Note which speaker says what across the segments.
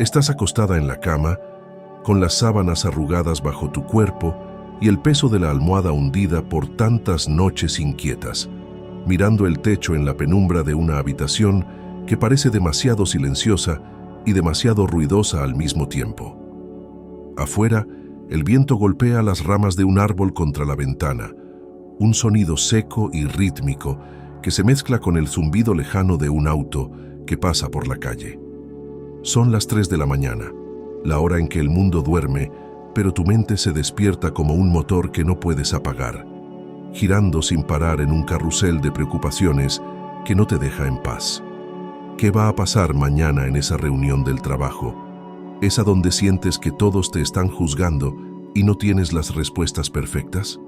Speaker 1: Estás acostada en la cama, con las sábanas arrugadas bajo tu cuerpo y el peso de la almohada hundida por tantas noches inquietas, mirando el techo en la penumbra de una habitación que parece demasiado silenciosa y demasiado ruidosa al mismo tiempo. Afuera, el viento golpea las ramas de un árbol contra la ventana, un sonido seco y rítmico que se mezcla con el zumbido lejano de un auto que pasa por la calle. Son las 3 de la mañana, la hora en que el mundo duerme, pero tu mente se despierta como un motor que no puedes apagar, girando sin parar en un carrusel de preocupaciones que no te deja en paz. ¿Qué va a pasar mañana en esa reunión del trabajo? ¿Esa donde sientes que todos te están juzgando y no tienes las respuestas perfectas?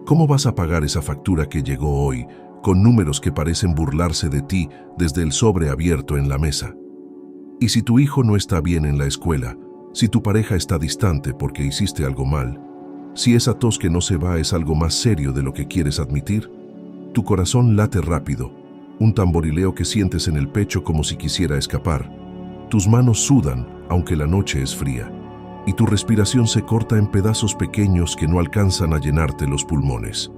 Speaker 1: ¿Cómo vas a pagar esa factura que llegó hoy, con números que parecen burlarse de ti desde el sobre abierto en la mesa? ¿Y si tu hijo no está bien en la escuela? Si tu pareja está distante porque hiciste algo mal? Si esa tos que no se va es algo más serio de lo que quieres admitir? Tu corazón late rápido, un tamborileo que sientes en el pecho como si quisiera escapar. Tus manos sudan, aunque la noche es fría, y tu respiración se corta en pedazos pequeños que no alcanzan a llenarte los pulmones.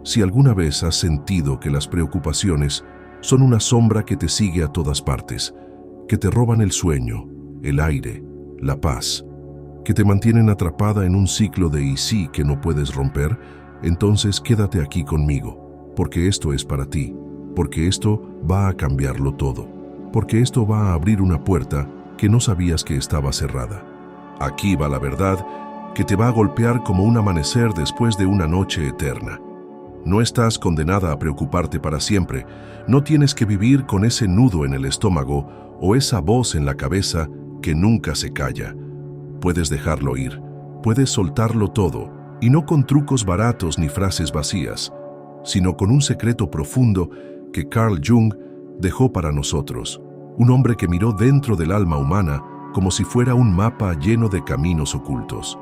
Speaker 1: Si alguna vez has sentido que las preocupaciones son una sombra que te sigue a todas partes, que te roban el sueño, el aire, la paz, que te mantienen atrapada en un ciclo de y sí que no puedes romper, entonces quédate aquí conmigo, porque esto es para ti, porque esto va a cambiarlo todo, porque esto va a abrir una puerta que no sabías que estaba cerrada. Aquí va la verdad que te va a golpear como un amanecer después de una noche eterna. No estás condenada a preocuparte para siempre, no tienes que vivir con ese nudo en el estómago o esa voz en la cabeza que nunca se calla. Puedes dejarlo ir, puedes soltarlo todo, y no con trucos baratos ni frases vacías, sino con un secreto profundo que Carl Jung dejó para nosotros, un hombre que miró dentro del alma humana como si fuera un mapa lleno de caminos ocultos.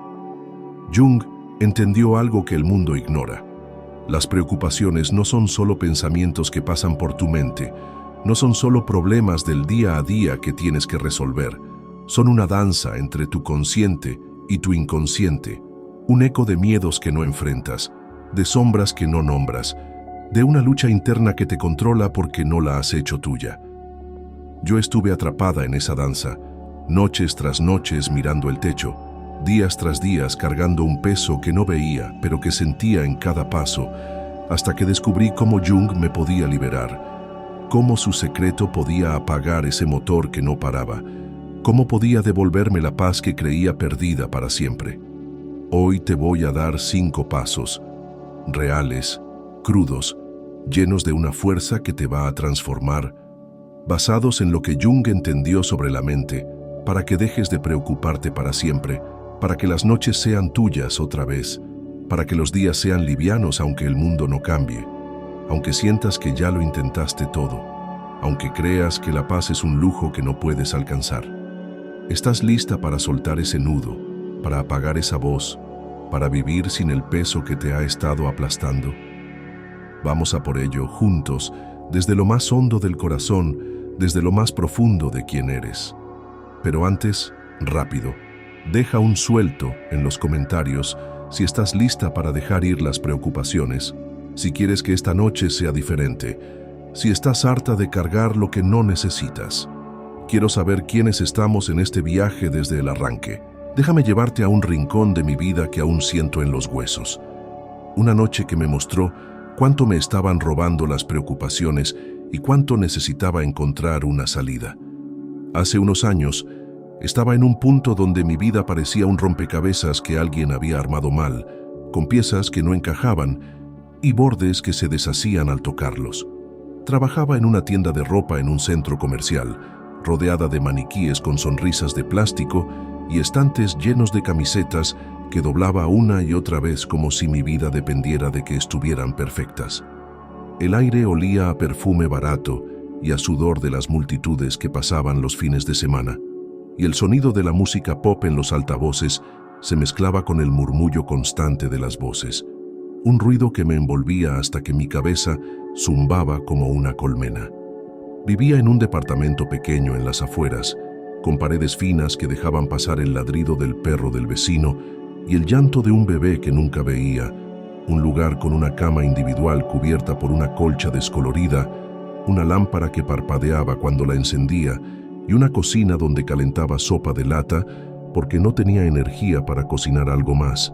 Speaker 1: Jung entendió algo que el mundo ignora. Las preocupaciones no son solo pensamientos que pasan por tu mente, no son solo problemas del día a día que tienes que resolver, son una danza entre tu consciente y tu inconsciente, un eco de miedos que no enfrentas, de sombras que no nombras, de una lucha interna que te controla porque no la has hecho tuya. Yo estuve atrapada en esa danza, noches tras noches mirando el techo, días tras días cargando un peso que no veía pero que sentía en cada paso, hasta que descubrí cómo Jung me podía liberar, cómo su secreto podía apagar ese motor que no paraba, cómo podía devolverme la paz que creía perdida para siempre. Hoy te voy a dar 5 pasos, reales, crudos, llenos de una fuerza que te va a transformar, basados en lo que Jung entendió sobre la mente, para que dejes de preocuparte para siempre, para que las noches sean tuyas otra vez, para que los días sean livianos aunque el mundo no cambie, aunque sientas que ya lo intentaste todo, aunque creas que la paz es un lujo que no puedes alcanzar. ¿Estás lista para soltar ese nudo, para apagar esa voz, para vivir sin el peso que te ha estado aplastando? Vamos a por ello, juntos, desde lo más hondo del corazón, desde lo más profundo de quién eres. Pero antes, rápido, deja un suelto en los comentarios si estás lista para dejar ir las preocupaciones, si quieres que esta noche sea diferente, si estás harta de cargar lo que no necesitas. Quiero saber quiénes estamos en este viaje desde el arranque. Déjame llevarte a un rincón de mi vida que aún siento en los huesos. Una noche que me mostró cuánto me estaban robando las preocupaciones y cuánto necesitaba encontrar una salida. Hace unos años, estaba en un punto donde mi vida parecía un rompecabezas que alguien había armado mal, con piezas que no encajaban y bordes que se deshacían al tocarlos. Trabajaba en una tienda de ropa en un centro comercial, rodeada de maniquíes con sonrisas de plástico y estantes llenos de camisetas que doblaba una y otra vez como si mi vida dependiera de que estuvieran perfectas. El aire olía a perfume barato y a sudor de las multitudes que pasaban los fines de semana, y el sonido de la música pop en los altavoces se mezclaba con el murmullo constante de las voces, un ruido que me envolvía hasta que mi cabeza zumbaba como una colmena. Vivía en un departamento pequeño en las afueras, con paredes finas que dejaban pasar el ladrido del perro del vecino y el llanto de un bebé que nunca veía, un lugar con una cama individual cubierta por una colcha descolorida, una lámpara que parpadeaba cuando la encendía y una cocina donde calentaba sopa de lata porque no tenía energía para cocinar algo más.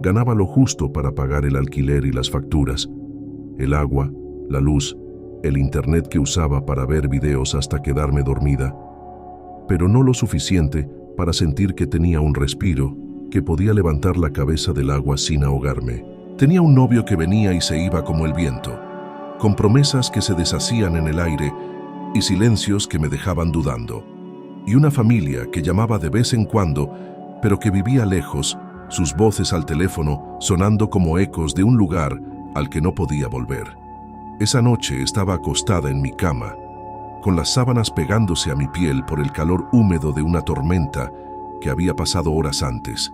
Speaker 1: Ganaba lo justo para pagar el alquiler y las facturas, el agua, la luz, el internet que usaba para ver videos hasta quedarme dormida, pero no lo suficiente para sentir que tenía un respiro, que podía levantar la cabeza del agua sin ahogarme. Tenía un novio que venía y se iba como el viento, con promesas que se deshacían en el aire y silencios que me dejaban dudando, y una familia que llamaba de vez en cuando, pero que vivía lejos, sus voces al teléfono sonando como ecos de un lugar al que no podía volver. Esa noche estaba acostada en mi cama, con las sábanas pegándose a mi piel por el calor húmedo de una tormenta que había pasado horas antes,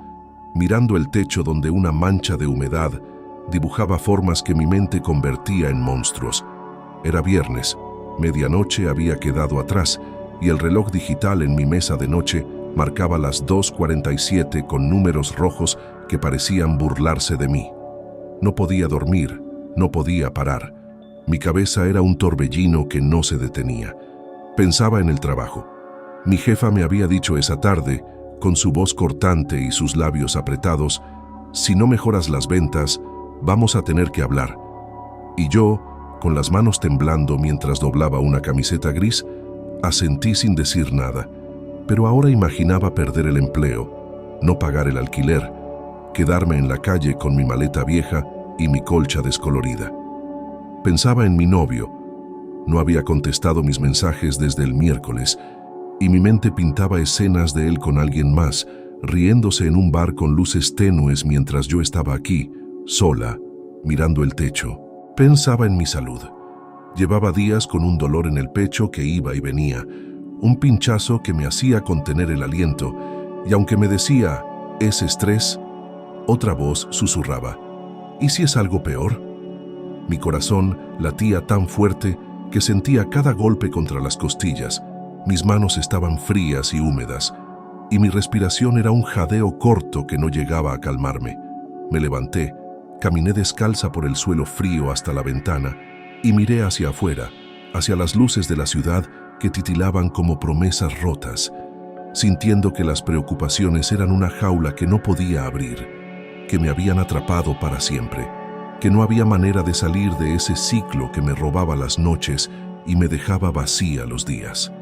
Speaker 1: mirando el techo donde una mancha de humedad dibujaba formas que mi mente convertía en monstruos. Era viernes, medianoche había quedado atrás y el reloj digital en mi mesa de noche marcaba las 2:47 con números rojos que parecían burlarse de mí. No podía dormir, no podía parar. Mi cabeza era un torbellino que no se detenía. Pensaba en el trabajo. Mi jefa me había dicho esa tarde, con su voz cortante y sus labios apretados, si no mejoras las ventas, vamos a tener que hablar. Y yo, con las manos temblando mientras doblaba una camiseta gris, asentí sin decir nada. Pero ahora imaginaba perder el empleo, no pagar el alquiler, quedarme en la calle con mi maleta vieja y mi colcha descolorida. Pensaba en mi novio. No había contestado mis mensajes desde el miércoles y mi mente pintaba escenas de él con alguien más, riéndose en un bar con luces tenues mientras yo estaba aquí, sola, mirando el techo. Pensaba en mi salud. Llevaba días con un dolor en el pecho que iba y venía, un pinchazo que me hacía contener el aliento, y aunque me decía, ¿es estrés?, otra voz susurraba, ¿y si es algo peor? Mi corazón latía tan fuerte que sentía cada golpe contra las costillas. Mis manos estaban frías y húmedas, y mi respiración era un jadeo corto que no llegaba a calmarme. Me levanté, caminé descalza por el suelo frío hasta la ventana y miré hacia afuera, hacia las luces de la ciudad que titilaban como promesas rotas, sintiendo que las preocupaciones eran una jaula que no podía abrir, que me habían atrapado para siempre, que no había manera de salir de ese ciclo que me robaba las noches y me dejaba vacía los días.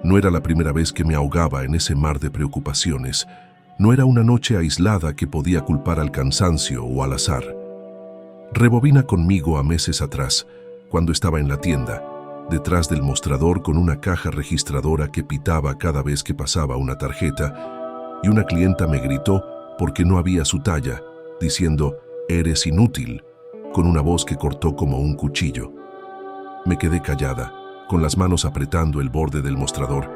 Speaker 1: No era la primera vez que me ahogaba en ese mar de preocupaciones. No era una noche aislada que podía culpar al cansancio o al azar. Rebobina conmigo a meses atrás, cuando estaba en la tienda, detrás del mostrador con una caja registradora que pitaba cada vez que pasaba una tarjeta, y una clienta me gritó porque no había su talla, diciendo, «Eres inútil», con una voz que cortó como un cuchillo. Me quedé callada, con las manos apretando el borde del mostrador,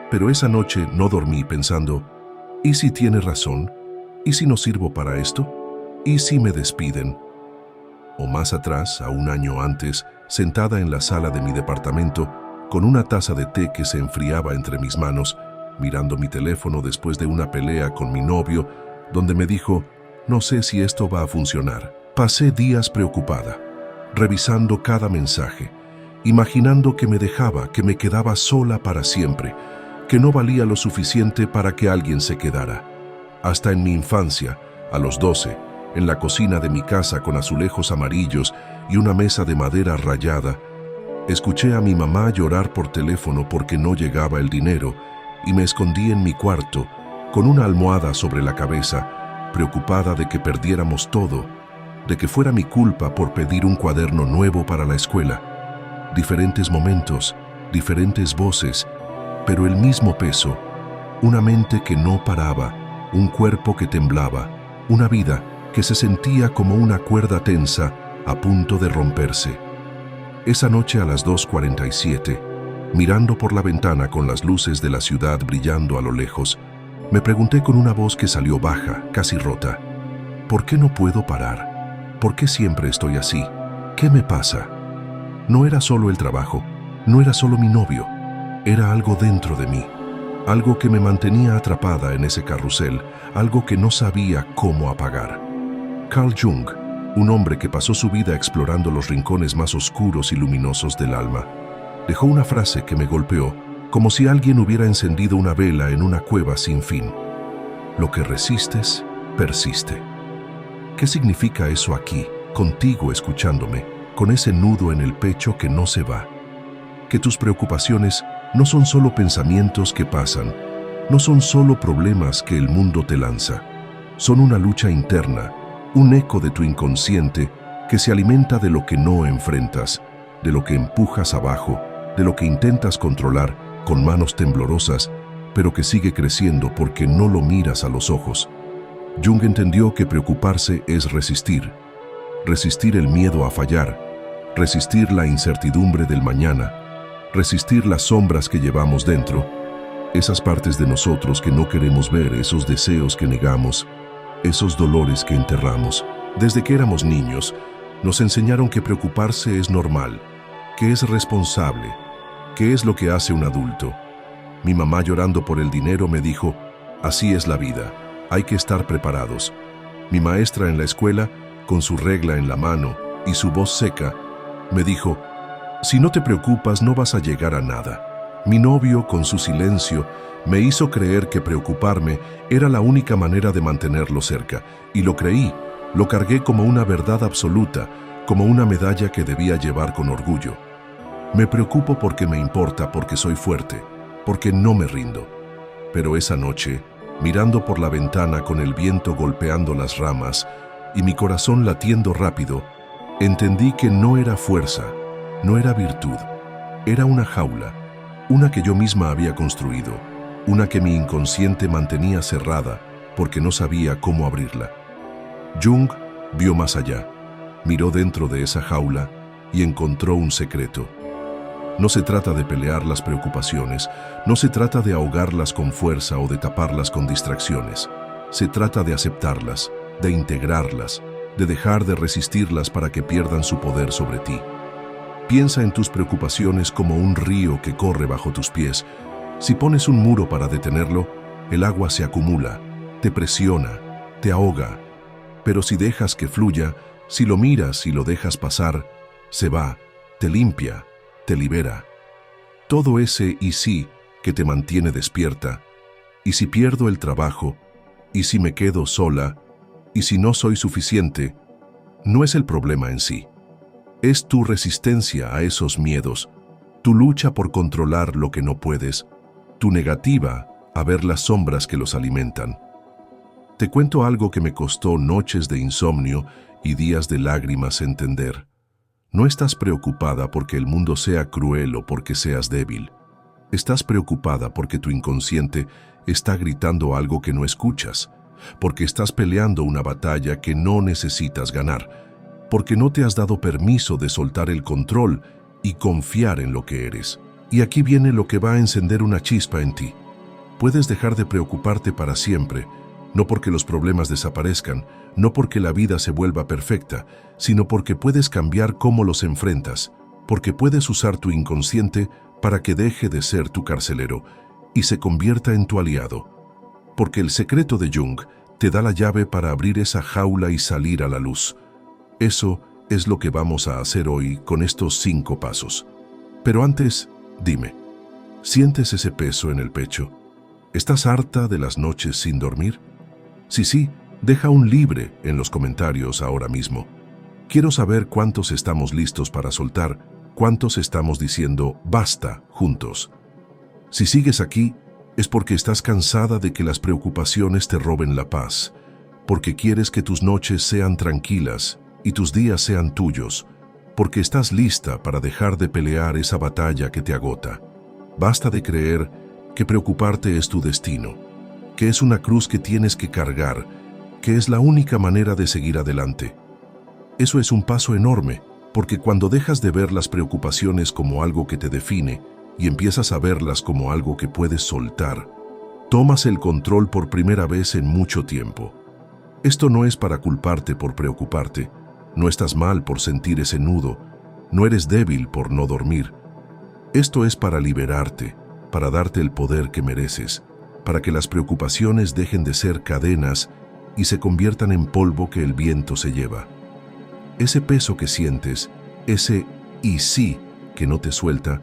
Speaker 1: pero esa noche no dormí pensando, ¿y si tiene razón? ¿Y si no sirvo para esto? ¿Y si me despiden? O más atrás, a un año antes, sentada en la sala de mi departamento, con una taza de té que se enfriaba entre mis manos, mirando mi teléfono después de una pelea con mi novio, donde me dijo, no sé si esto va a funcionar. Pasé días preocupada, revisando cada mensaje, imaginando que me dejaba, que me quedaba sola para siempre, que no valía lo suficiente para que alguien se quedara. Hasta en mi infancia, a los 12, en la cocina de mi casa con azulejos amarillos y una mesa de madera rayada, escuché a mi mamá llorar por teléfono porque no llegaba el dinero y me escondí en mi cuarto con una almohada sobre la cabeza, preocupada de que perdiéramos todo, de que fuera mi culpa por pedir un cuaderno nuevo para la escuela. Diferentes momentos, diferentes voces, pero el mismo peso, una mente que no paraba, un cuerpo que temblaba, una vida que se sentía como una cuerda tensa a punto de romperse. Esa noche a las 2:47, mirando por la ventana con las luces de la ciudad brillando a lo lejos, me pregunté con una voz que salió baja, casi rota, ¿por qué no puedo parar? ¿Por qué siempre estoy así? ¿Qué me pasa? No era solo el trabajo, no era solo mi novio, era algo dentro de mí, algo que me mantenía atrapada en ese carrusel, algo que no sabía cómo apagar. Carl Jung, un hombre que pasó su vida explorando los rincones más oscuros y luminosos del alma, dejó una frase que me golpeó, como si alguien hubiera encendido una vela en una cueva sin fin. Lo que resistes, persiste. ¿Qué significa eso aquí, contigo escuchándome, con ese nudo en el pecho que no se va? Que tus preocupaciones no son solo pensamientos que pasan, no son solo problemas que el mundo te lanza. Son una lucha interna, un eco de tu inconsciente que se alimenta de lo que no enfrentas, de lo que empujas abajo, de lo que intentas controlar con manos temblorosas, pero que sigue creciendo porque no lo miras a los ojos. Jung entendió que preocuparse es resistir. Resistir el miedo a fallar, resistir la incertidumbre del mañana, resistir las sombras que llevamos dentro, esas partes de nosotros que no queremos ver, esos deseos que negamos, esos dolores que enterramos. Desde que éramos niños, nos enseñaron que preocuparse es normal, que es responsable, que es lo que hace un adulto. Mi mamá, llorando por el dinero, me dijo: así es la vida, hay que estar preparados. Mi maestra en la escuela, con su regla en la mano y su voz seca, me dijo: si no te preocupas no vas a llegar a nada. Mi novio, con su silencio, me hizo creer que preocuparme era la única manera de mantenerlo cerca, y lo creí, lo cargué como una verdad absoluta, como una medalla que debía llevar con orgullo. Me preocupo porque me importa, porque soy fuerte, porque no me rindo. Pero esa noche, mirando por la ventana con el viento golpeando las ramas y mi corazón latiendo rápido, entendí que no era fuerza, no era virtud, era una jaula, una que yo misma había construido, una que mi inconsciente mantenía cerrada porque no sabía cómo abrirla. Jung vio más allá, miró dentro de esa jaula y encontró un secreto. No se trata de pelear las preocupaciones, no se trata de ahogarlas con fuerza o de taparlas con distracciones. Se trata de aceptarlas, de integrarlas, de dejar de resistirlas para que pierdan su poder sobre ti. Piensa en tus preocupaciones como un río que corre bajo tus pies. Si pones un muro para detenerlo, el agua se acumula, te presiona, te ahoga. Pero si dejas que fluya, si lo miras y lo dejas pasar, se va, te limpia, te libera. Todo ese y sí que te mantiene despierta. Y si pierdo el trabajo, y si me quedo sola, y si no soy suficiente, no es el problema en sí. Es tu resistencia a esos miedos, tu lucha por controlar lo que no puedes, tu negativa a ver las sombras que los alimentan. Te cuento algo que me costó noches de insomnio y días de lágrimas entender. No estás preocupada porque el mundo sea cruel o porque seas débil. Estás preocupada porque tu inconsciente está gritando algo que no escuchas, porque estás peleando una batalla que no necesitas ganar, porque no te has dado permiso de soltar el control y confiar en lo que eres. Y aquí viene lo que va a encender una chispa en ti. Puedes dejar de preocuparte para siempre, no porque los problemas desaparezcan, no porque la vida se vuelva perfecta, sino porque puedes cambiar cómo los enfrentas, porque puedes usar tu inconsciente para que deje de ser tu carcelero y se convierta en tu aliado. Porque el secreto de Jung te da la llave para abrir esa jaula y salir a la luz. Eso es lo que vamos a hacer hoy con estos 5 pasos. Pero antes, dime, ¿sientes ese peso en el pecho? ¿Estás harta de las noches sin dormir? Si sí, deja un libre en los comentarios ahora mismo. Quiero saber cuántos estamos listos para soltar, cuántos estamos diciendo basta juntos. Si sigues aquí, es porque estás cansada de que las preocupaciones te roben la paz, porque quieres que tus noches sean tranquilas y tus días sean tuyos, porque estás lista para dejar de pelear esa batalla que te agota. Basta de creer que preocuparte es tu destino, que es una cruz que tienes que cargar, que es la única manera de seguir adelante. Eso es un paso enorme, porque cuando dejas de ver las preocupaciones como algo que te define y empiezas a verlas como algo que puedes soltar, tomas el control por primera vez en mucho tiempo. Esto no es para culparte por preocuparte, no estás mal por sentir ese nudo, no eres débil por no dormir. Esto es para liberarte, para darte el poder que mereces, para que las preocupaciones dejen de ser cadenas y se conviertan en polvo que el viento se lleva. Ese peso que sientes, ese y sí que no te suelta,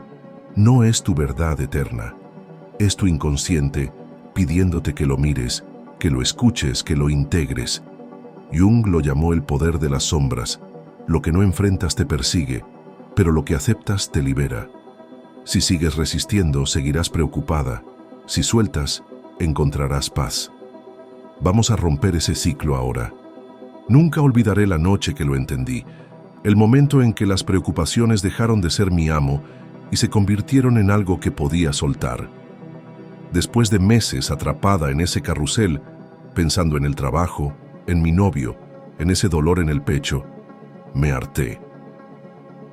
Speaker 1: no es tu verdad eterna. Es tu inconsciente pidiéndote que lo mires, que lo escuches, que lo integres. Jung lo llamó el poder de las sombras. Lo que no enfrentas te persigue, pero lo que aceptas te libera. Si sigues resistiendo, seguirás preocupada. Si sueltas, encontrarás paz. Vamos a romper ese ciclo ahora. Nunca olvidaré la noche que lo entendí, el momento en que las preocupaciones dejaron de ser mi amo y se convirtieron en algo que podía soltar. Después de meses atrapada en ese carrusel, pensando en el trabajo, en mi novio, en ese dolor en el pecho, me harté.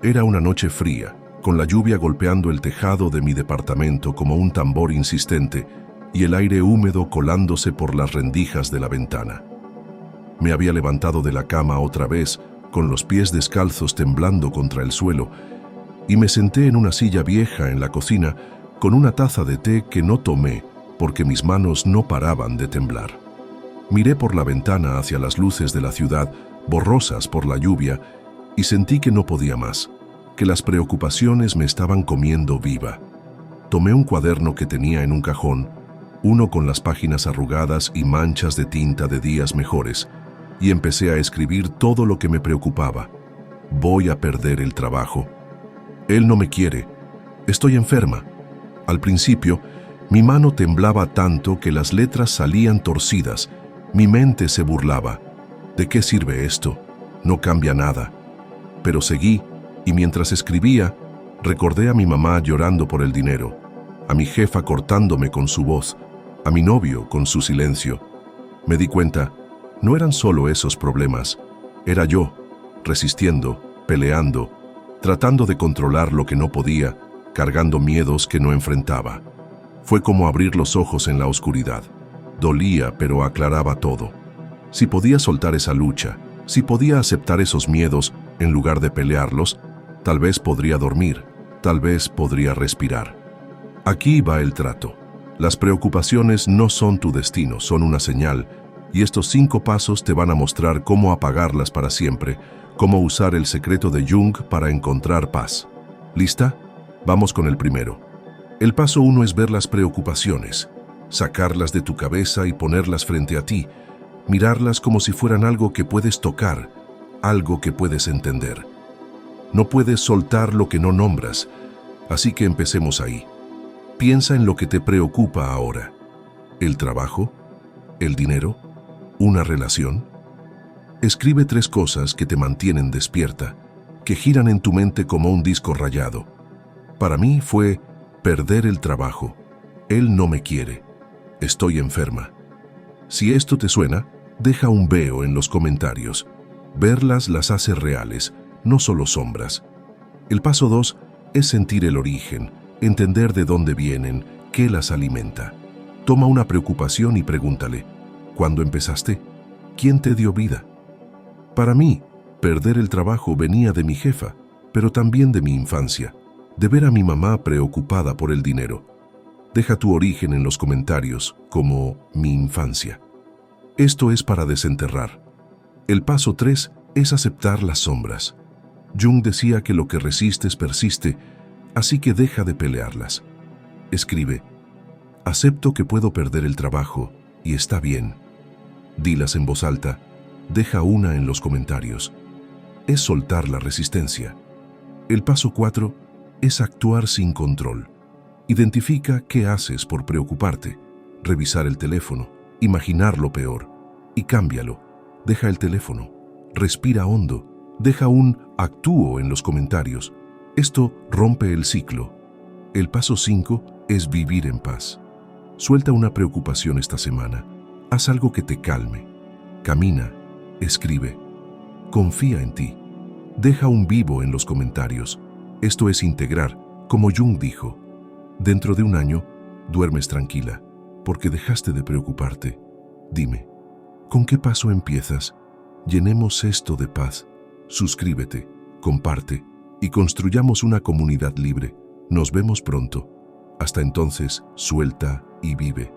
Speaker 1: Era una noche fría, con la lluvia golpeando el tejado de mi departamento como un tambor insistente y el aire húmedo colándose por las rendijas de la ventana. Me había levantado de la cama otra vez, con los pies descalzos temblando contra el suelo, y me senté en una silla vieja en la cocina con una taza de té que no tomé porque mis manos no paraban de temblar. Miré por la ventana hacia las luces de la ciudad, borrosas por la lluvia, y sentí que no podía más, que las preocupaciones me estaban comiendo viva. Tomé un cuaderno que tenía en un cajón, uno con las páginas arrugadas y manchas de tinta de días mejores, y empecé a escribir todo lo que me preocupaba. Voy a perder el trabajo. Él no me quiere. Estoy enferma. Al principio, mi mano temblaba tanto que las letras salían torcidas. Mi mente se burlaba. ¿De qué sirve esto? No cambia nada. Pero seguí, y mientras escribía, recordé a mi mamá llorando por el dinero, a mi jefa cortándome con su voz, a mi novio con su silencio. Me di cuenta, no eran solo esos problemas, era yo, resistiendo, peleando, tratando de controlar lo que no podía, cargando miedos que no enfrentaba. Fue como abrir los ojos en la oscuridad. Dolía, pero aclaraba todo. Si podía soltar esa lucha, si podía aceptar esos miedos en lugar de pelearlos, tal vez podría dormir, tal vez podría respirar. Aquí va el trato. Las preocupaciones no son tu destino, son una señal, y estos 5 pasos te van a mostrar cómo apagarlas para siempre, cómo usar el secreto de Jung para encontrar paz. ¿Lista? Vamos con el primero. El paso 1 es ver las preocupaciones, sacarlas de tu cabeza y ponerlas frente a ti, mirarlas como si fueran algo que puedes tocar, algo que puedes entender. No puedes soltar lo que no nombras, así que empecemos ahí. Piensa en lo que te preocupa ahora. ¿El trabajo? ¿El dinero? ¿Una relación? Escribe 3 cosas que te mantienen despierta, que giran en tu mente como un disco rayado. Para mí fue perder el trabajo. Él no me quiere. Estoy enferma. Si esto te suena, deja un veo en los comentarios. Verlas las hace reales, no solo sombras. El paso 2 es sentir el origen, entender de dónde vienen, qué las alimenta. Toma una preocupación y pregúntale, ¿cuándo empezaste? ¿Quién te dio vida? Para mí, perder el trabajo venía de mi jefa, pero también de mi infancia, de ver a mi mamá preocupada por el dinero. Deja tu origen en los comentarios, como mi infancia. Esto es para desenterrar. El paso 3 es aceptar las sombras. Jung decía que lo que resistes persiste, así que deja de pelearlas. Escribe, acepto que puedo perder el trabajo y está bien. Dilas en voz alta, deja una en los comentarios. Es soltar la resistencia. El paso 4 es actuar sin control. Identifica qué haces por preocuparte, revisar el teléfono, imaginar lo peor y cámbialo. Deja el teléfono, respira hondo, deja un actúo en los comentarios. Esto rompe el ciclo. El paso 5 es vivir en paz. Suelta una preocupación esta semana. Haz algo que te calme. Camina, escribe. Confía en ti. Deja un vivo en los comentarios. Esto es integrar, como Jung dijo. Dentro de un año, duermes tranquila, porque dejaste de preocuparte. Dime, ¿con qué paso empiezas? Llenemos esto de paz. Suscríbete, comparte y construyamos una comunidad libre. Nos vemos pronto. Hasta entonces, suelta y vive.